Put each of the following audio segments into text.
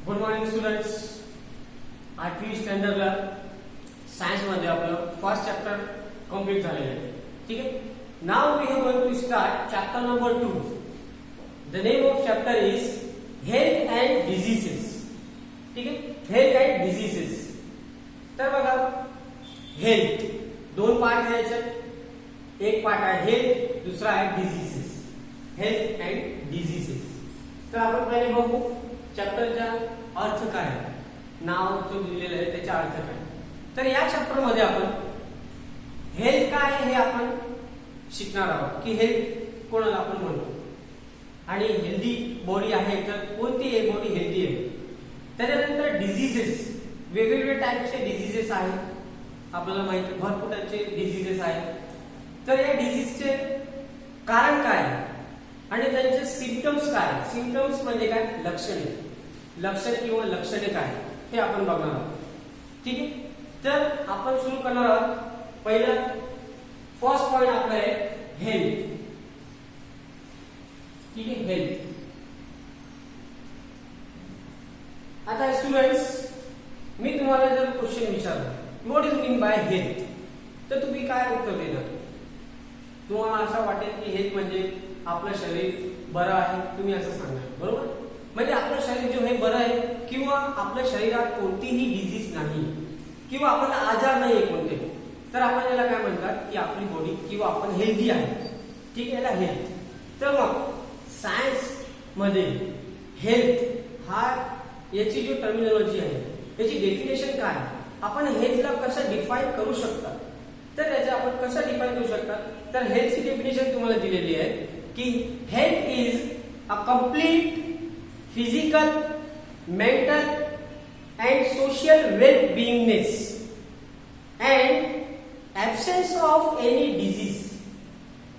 Good morning students. 8वी स्टँडर्डला science मध्ये आपलं फर्स्ट चॅप्टर कंप्लीट झालेलं आहे. ठीक आहे. Now we are going to start chapter number 2. The name of chapter is health and diseases. ठीक आहे. Health and diseases. तर बघा, हेल्थ दोन पार्ट घ्यायचे. एक पार्ट आहे हेल्थ, दुसरा आहे डिजीजेस. Health and diseases. तर आपण पहिले बघू चॅप्टरचा अर्थ काय आहे. नाव जो दिलेलं आहे त्याचा अर्थ काय. तर या चॅप्टर मध्ये आपण हेल्थ काय हे आपण शिकणार आहोत की हेल्थ कोणाला आपण म्हणतो आणि हेल्दी बॉडी आहे तर कोणती बॉडी हेल्दी आहे. त्याच्यानंतर डिजीजेस, वेगवेगळे टाईपचे डिजीजेस आहेत. आपल्याला माहिती भरपूर टाईपचे डिजीजेस आहेत. तर या डिजीजचे कारण काय आणि त्यांचे सिम्पटम्स काय. सिम्पटम्स म्हणजे काय, लक्षणे. लक्षण किंवा लक्षणे काय हे आपण बघणार आहोत. ठीक आहे. तर आपण सुरू करणार आहोत. पहिला फर्स्ट पॉइंट आपला आहे हेल्थ. ठीक आहे. हेल्थ. आता स्टुडंट्स, मी तुम्हाला जर क्वेश्चन विचारला what is mean by health, तर तुम्ही काय उत्तर देणार. तुम्हाला असं वाटेल की हेल्थ म्हणजे आपलं शरीर बरं आहे, तुम्ही असं सांगणार. बरोबर. म्हणजे आपलं शरीर जो हे बरं आहे किंवा आपल्या शरीरात कोणतीही डिजीज नाही किंवा आपल्याला आजार नाही आहे कोणते, तर आपण याला काय म्हणतात की आपली बॉडी किंवा आपण हेल्दी आहे. ठीक आहे. याला हेल्थ. तर मग सायन्स मध्ये हेल्थ हा याची जो टर्मिनॉलॉजी आहे याची डेफिनेशन काय, आपण हेल्थला कसं डिफाईन करू शकता. तर याचे आपण कसं डिफाईन करू शकता. तर हेल्थची डेफिनेशन तुम्हाला दिलेली आहे की health is a complete physical, mental and social well-beingness and absence of any disease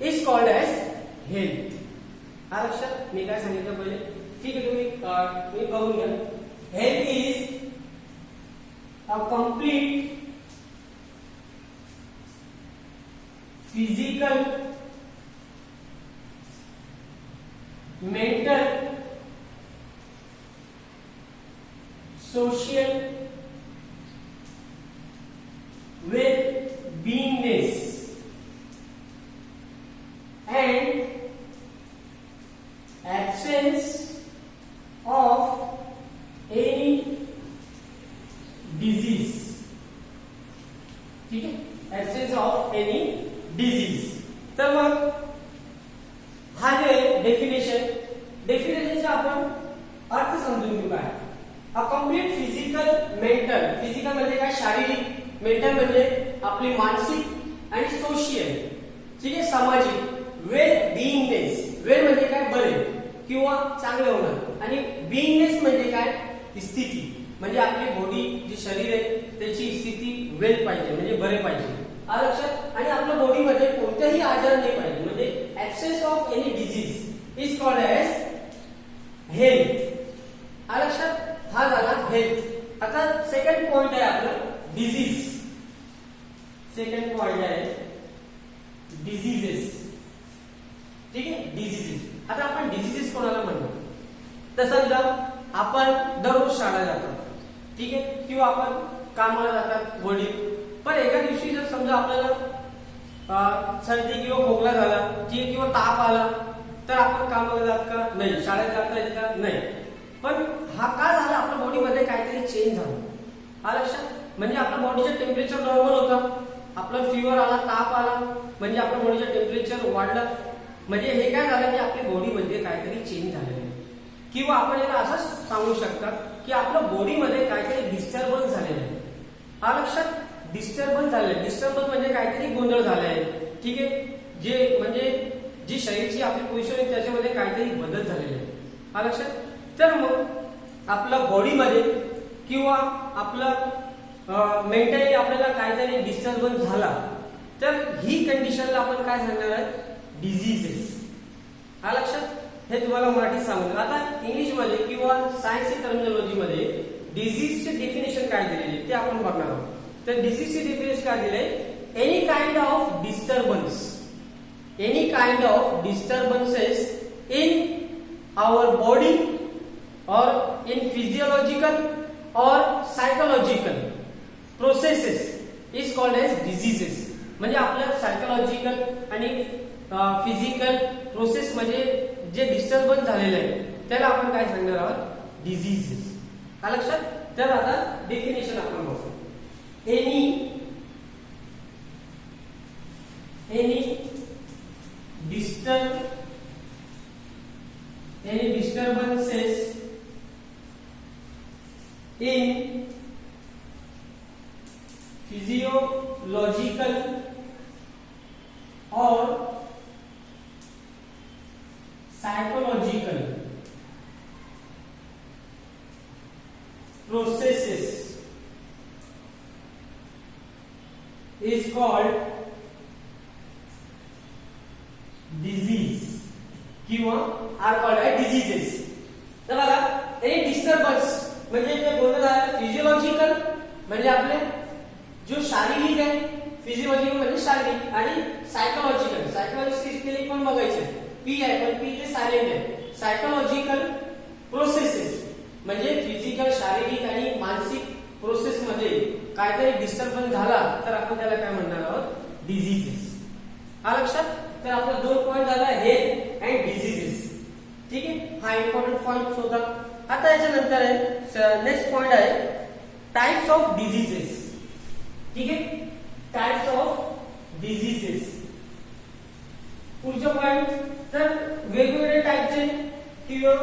is called as health. हा लक्षात मी काय सांगितलं पहिले. ठीक आहे. तुम्ही बघून घ्या. Health is a complete physical, mental, social well-beingness and absence of any disease. ठीक आहे. absence of any disease. तर मग हा जे डेफिनेशनचा आपण अर्थ समजून घेऊ. काय a complete physical, mental. Physical म्हणजे काय, शारीरिक. मेंटल म्हणजे आपली मानसिक आणि सोशियल. ठीक आहे, सामाजिक. वेल बीइंगनेस. वेल म्हणजे काय, बरे किंवा चांगले होणं. आणि बीइंगनेस म्हणजे काय, स्थिती. म्हणजे आपली बॉडी जी शरीर आहे त्याची स्थिती वेल पाहिजे, म्हणजे बरे पाहिजे. लक्षात. आणि आपल्या बॉडीमध्ये कोणतेही आजार नाही पाहिजे, म्हणजे absence of any disease is called as health. लक्षात. हा झाला हेल्थ. आता सेकंड पॉइंट आहे आपलं डिजीज. सेकंड पॉइंट आहे डिजीजेस. ठीक आहे. डिजीजेस. आता आपण डिजीजेस कोणाला म्हणतो. तर समजा आपण दररोज शाळेला जातो. ठीक आहे. किंवा आपण कामाला जातात वडील. पण एका दिवशी जर समजा आपल्याला सर्दी किंवा खोकला झाला, ठीक आहे, किंवा ताप आला, तर आपण कामाला जात का नाही, शाळेत जाता येत का नाही. पण हा का झाला, आपल्या बॉडीमध्ये काहीतरी चेंज झाला. लक्षात. म्हणजे आपल्या बॉडीचं टेम्परेचर नॉर्मल होतं, आपला फीवर आला, ताप आला, म्हणजे आपल्या बॉडीचं टेम्परेचर वाढलं. म्हणजे हे काय झालं की आपल्या बॉडीमध्ये काहीतरी चेंज झालेलं आहे. किंवा आपण याला असं सांगू शकता की आपल्या बॉडीमध्ये काहीतरी डिस्टर्बन्स झालेलं आहे. लक्षात. डिस्टर्बन्स झालेलं. डिस्टर्बन्स म्हणजे काहीतरी गोंधळ झाला आहे. ठीक आहे. जे म्हणजे जी शरीराची आपली पोझिशन आहे त्याच्यामध्ये काहीतरी बदल झालेले आहे. लक्षात. तर मग आपल्या बॉडीमध्ये किंवा आपलं मेंटली आपल्याला काहीतरी डिस्टर्बन्स झाला, तर ही कंडिशनला आपण काय सांगणार आहे, डिजीजेस. लक्षात. हे तुम्हाला मराठीत सांगतो. आता इंग्लिशमध्ये किंवा सायन्सची टर्मिनॉलॉजीमध्ये डिजीजचे डेफिनेशन काय दिलेले ते आपण बघणार आहोत. तर डिजीजचे डेफिनेशन काय दिले, any kind of disturbance, any kind of disturbances in our body or in physiological or psychological processes is called as diseases. म्हणजे आपल्या सायकोलॉजिकल आणि फिजिकल प्रोसेस मध्ये जे डिस्टर्बन्स झालेले आहे त्याला आपण काय सांगणार आहोत? डिझीजेस. का लक्षात? तर आता डेफिनेशन आपण बघू. Any disturbances in physiological or psychological processes is called disease किंवा आर कॉल्ड आहे डिझीजेस. तर बघा एनी डिस्टर्बन्स म्हणजे जे बोलत आहे फिजियोलॉजिकल म्हणजे आपले जो शारीरिक आहे, फिजियोलॉजिकल म्हणजे शारीरिक, आणि सायकोलॉजिकल स्पेलिंग पण बघायचं. पी आहे पण पी ते सायलेंट आहे. सायकोलॉजिकल प्रोसेसेस म्हणजे फिजिकल शारीरिक आणि मानसिक प्रोसेस मध्ये काहीतरी डिस्टर्बन्स झाला तर आपण त्याला काय म्हणणार आहोत? डिझीजेस. हा लक्षात? तर आपला 2 पॉइंट झाला हेल्थ अँड डिझीजेस. ठीक आहे, हा इम्पॉर्टंट पॉइंट होता. आता याच्यानंतर आहे नेक्स्ट पॉइंट आहे टाइप्स ऑफ डिझीजेस. ठीक आहे, टाइप्स ऑफ डिझीजेस. पुढचा पॉइंट, तर वेगवेगळे टाइपचे किंवा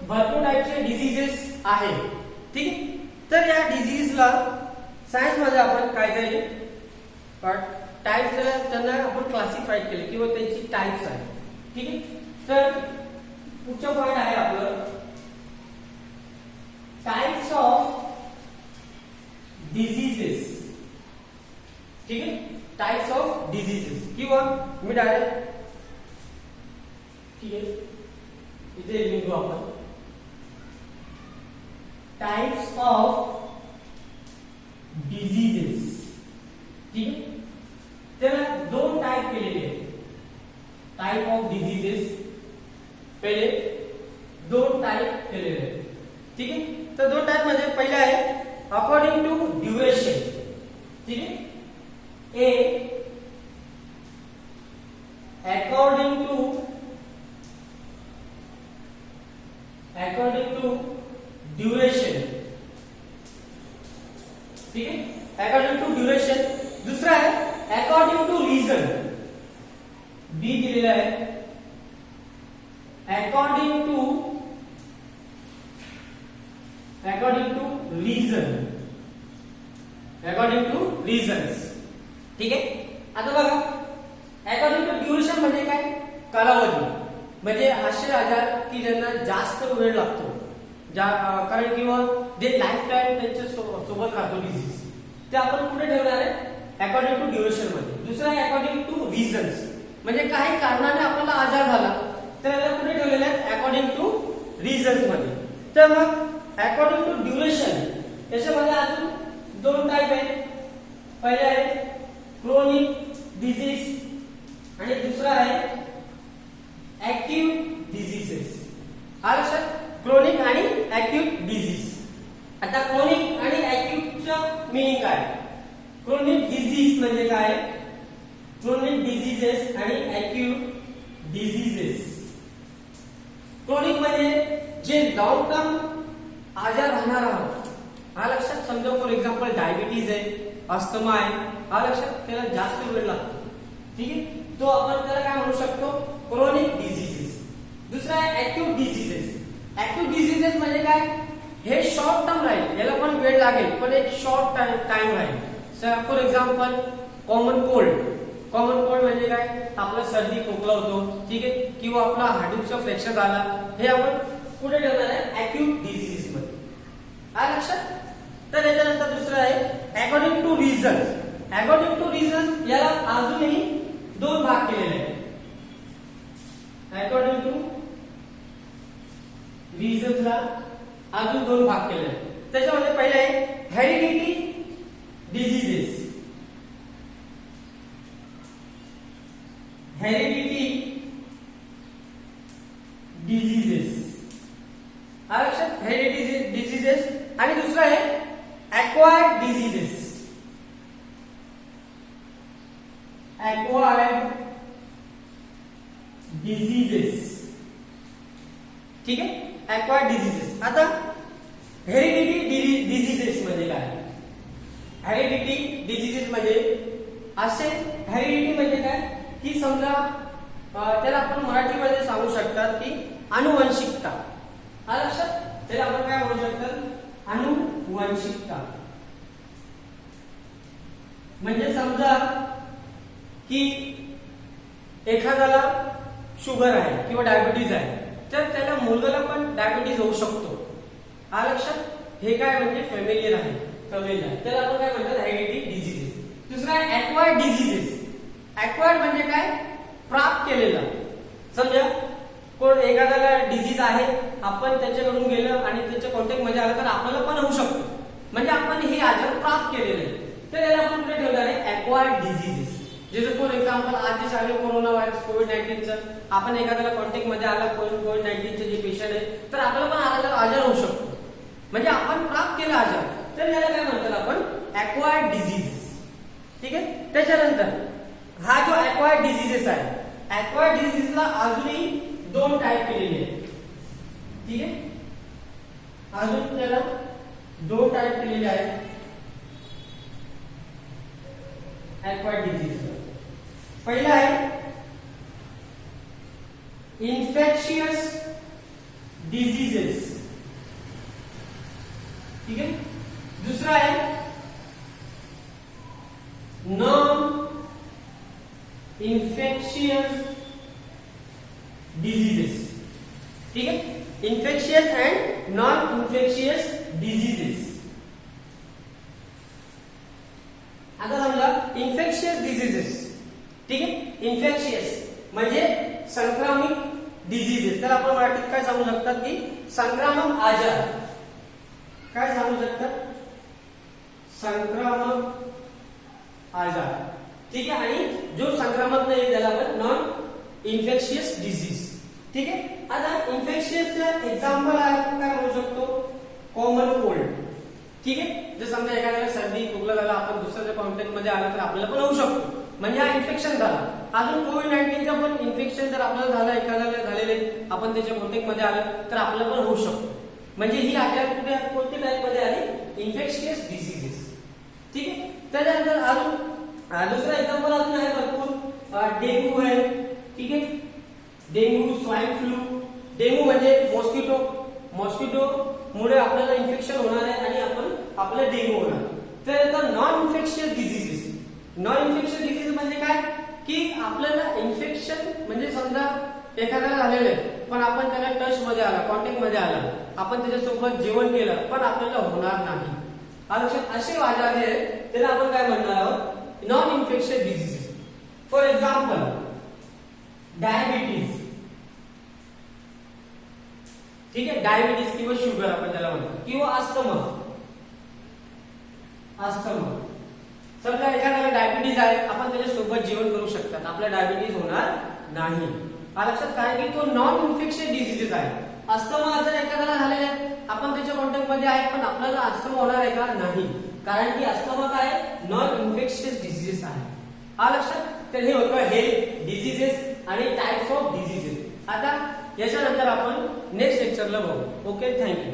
भरपूर टाइपचे डिझीजेस आहे. ठीक आहे, तर या डिझीजला सायन्स मध्ये आपण काहीतरी टाइप्स त्यांना आपण क्लासिफाईड केले किंवा त्यांची टाइप्स आहे. ठीक आहे, तर पुढचा पॉइंट आहे आपलं टाइप्स ऑफ डिझीजेस. ठीक आहे, टाइप्स ऑफ डिझीजेस किंवा मी डायरेक्ट ठीक आहे इथे लिहू आपण टाइप्स ऑफ डिझीजेस. ठीक आहे, त्याला 2 टाइप केलेले आहेत. टाइप ऑफ डिझीजेस पहिले 2 टाइप केलेले आहेत. ठीक आहे, तर 2 टाइप मध्ये पहिले आहे अकॉर्डिंग टू ड्युरेशन. ठीक आहे, ए अकॉर्डिंग टू ड्युरेशन. ठीक आहे, अकॉर्डिंग टू ड्युरेशन. दुसरा आहे अकॉर्डिंग टू रीजन. बी दिलेला आहे according to region. According to regions. ठीक आहे, आता बघा अकॉर्डिंग टू ड्युरेशन म्हणजे काय? कालावधी. म्हणजे असे आजार की ज्यांना जास्त वेळ लागतो, कारण किंवा जे लाईफ टाइम त्यांच्या सोबत राहतो डिझीज, ते आपण कुठे ठेवणार आहे? अकॉर्डिंग टू ड्युरेशन मध्ये. दुसरा आहे अकॉर्डिंग टू रीजन्स म्हणजे काही कारणाने आपल्याला आजार झाला तर याला कुठे ठेवलेलं आहे? अकॉर्डिंग टू रीजन्स मध्ये. तर मग अकॉर्डिंग टू ड्युरेशन याच्यामध्ये अजून 2 टाइप आहेत. पहिले आहे क्रोनिक डिझीज आणि दुसरा आहे ॲक्यूट डिझीजेस. हा लक्षात? क्रोनिक आणि ॲक्यूट डिझीज. आता क्रोनिक आणि ॲक्यूटचं मीनिंग काय? क्रोनिक डिझीज म्हणजे काय? क्रोनिक डिझीजेस आणि ॲक्यूट डिझीजेस. क्रोनिक म्हणजे जे लॉंग टर्म आजार राहणार आहोत. हा लक्षात? समजा फॉर एक्झाम्पल डायबिटीज आहे, अस्थमा आहे. हा लक्षात? त्याला जास्त वेळ लागतो. ठीक आहे, तो आपण त्याला काय म्हणू शकतो? Chronic diseases. दुसरा आहे ॲक्यूट डिझीजेस. ॲक्यूट डिझीजेस म्हणजे काय? हे शॉर्ट टर्म राहील, याला पण वेळ लागेल पण एक शॉर्ट टाइम राहील. For example common cold. Common cold म्हणजे काय? आपला सर्दी खोकला होतो. ठीक आहे, किंवा आपला हार्टचा फ्रॅक्चर झाला, हे आपण कुठे ठेवणार आहे? ॲक्यूट डिझीजेस मध्ये. हा लक्षात? तर याच्यानंतर दुसरं आहे according to region. According to region याला अजूनही 2 भाग केलेले आहेत. अकॉर्डिंग टू रीजन्सला अजून 2 भाग केले आहेत. त्याच्यामध्ये पहिले आहे हेरिडिटी डिझीजेस. हेरिडिटी डिझीजेस हा लक्षात हेरिडिटी डिझिजेस. आणि दुसरं आहे ॲक्वायर्ड डिझिजेस. Acquired diseases. ठीक आहे, ॲक्वायर्ड डिझिजेस. आता हेरिडिटी डिझिजेस म्हणजे काय? हेरिडिटी डिझिजेस म्हणजे असे, हेरिडिटी म्हणजे काय की समजा त्याला आपण मराठीमध्ये सांगू शकतात की अनुवंशिकता. हा लक्षात, त्याला आपण काय म्हणू शकतात? अनुवंशिकता. म्हणजे समजा की एखाद्याला शुगर आहे किंवा डायबिटीज आहे, तर त्याला मुलगाला पण डायबिटीज होऊ शकतो. हा लक्षात, हे काय म्हणजे फॅमिलियर आहे, फॅमिली आहे. त्याला आपण काय म्हणतात? Heredity diseases. दुसरा आहे ॲक्वायर्ड डिझिजेस. ॲक्वायर्ड म्हणजे काय? प्राप्त केलेला. समजा कोण एखाद्याला डिझीज आहे, आपण त्याच्याकडून गेलं आणि त्याच्या कॉन्टॅक्ट मध्ये आलं तर आपल्याला पण होऊ शकतो. म्हणजे आपण हे आजार प्राप्त केलेले आहे, तर याला आपण कुठे ठेवणार आहे? Acquired diseases. जसं फॉर एक्झाम्पल आज जे चालू कोरोना व्हायरस कोविड-19चं, आपण एखाद्याला कॉन्टॅक्ट मध्ये आला कोविड-19चे जे पेशंट आहे, तर आपल्याला पण आजार होऊ शकतो. म्हणजे आपण प्राप्त केला आजार, तर याला काय म्हणतात आपण? Acquired diseases. ठीक आहे. त्याच्यानंतर हा जो ॲक्वायर्ड डिझिजेस आहे, ॲक्वायर्ड डिझिजेसला अजूनही दोन टाईप केलेले आहेत. ठीक आहे, अजून त्याला दोन टाईप केलेले आहेत ॲक्वायर्ड डिझिजेस. पहिला आहे इन्फेक्शियस डिझिजेस. ठीक आहे. दुसरा आहे नॉन इन्फेक्शियस डिझिजेस. ठीक आहे, infectious and non infectious diseases. आता समजा इन्फेक्शियस डिझिजेस. ठीक आहे, इन्फेक्शियस म्हणजे संक्रमित डिझिजेस. तर आपण मराठीत काय सांगू शकतात की संक्रामक आजार. काय सांगू शकतात? संक्रामक आजार. ठीक आहे. आणि जो संक्रामक नाही त्याला आपण नॉन इन्फेक्शियस डिझीज. ठीक आहे. आता इन्फेक्शियसचं एक्झाम्पल आपण काय म्हणू शकतो? Common cold. ठीक आहे, जर समजा एखाद्याला सर्दी खोकला झाला, आपण दुसऱ्याच्या कॉन्टॅक्ट मध्ये आला तर आपल्याला पण होऊ शकतो. म्हणजे हा इन्फेक्शन झाला. अजून कोविड-19चा पण इन्फेक्शन जर आपल्याला झालं, एखाद्याला झालेले, आपण त्याच्या कॉन्टॅक्ट मध्ये आलं तर आपल्याला पण होऊ शकतो. म्हणजे ही आजार कुठे कोणत्या टाईप मध्ये आली? Infectious diseases. ठीक आहे. त्याच्यानंतर अजून दुसरा एक्झाम्पल अजून आहे भरपूर. डेंग्यू आहे. ठीक आहे, डेंग्यू, स्वाईन फ्लू. डेंग्यू म्हणजे मॉस्किटो मुळे आपल्याला इन्फेक्शन होणार आहे आणि आपल्याला डेंग्यू होणार. तर non infectious diseases. Non infectious disease म्हणजे काय की आपल्याला इन्फेक्शन म्हणजे समजा एखाद्याला झालेलं आहे, पण आपण त्याला टच मध्ये आला, कॉन्टॅक्ट मध्ये आला, आपण त्याच्यासोबत जेवण केलं, पण आपल्याला होणार नाही. लक्षात, असे आजार जे आहेत त्याला आपण काय म्हणणार आहोत? Non infectious diseases. For example diabetes. ठीक आहे, डायबिटीज किंवा शुगर आपण त्याला म्हणतो, किंवा अस्थमा. समजा एखाद्याला डायबिटीज आहे, आपण त्याच्यासोबत जेवण करू शकतात, आपला डायबिटीज होणार नाही. लक्षात, कारण की तो नॉन इन्फेक्शियस डिझिजेस आहे. अस्थमा जर एखाद्याला झालेला आहे, आपण त्याच्या कॉन्टॅक्ट मध्ये आहे, पण आपल्याला अस्थमा होणार आहे का? नाही, कारण की अस्थमा काय? नॉन इन्फेक्शियस डिझिजेस आहे. लक्षात, तर हे होतं हेल्थ डिझिजेस आणि टाइप्स ऑफ डिझिजेस. आता याच्यानंतर आपण नेक्स्ट लेक्चरला बघू. Okay, thank you.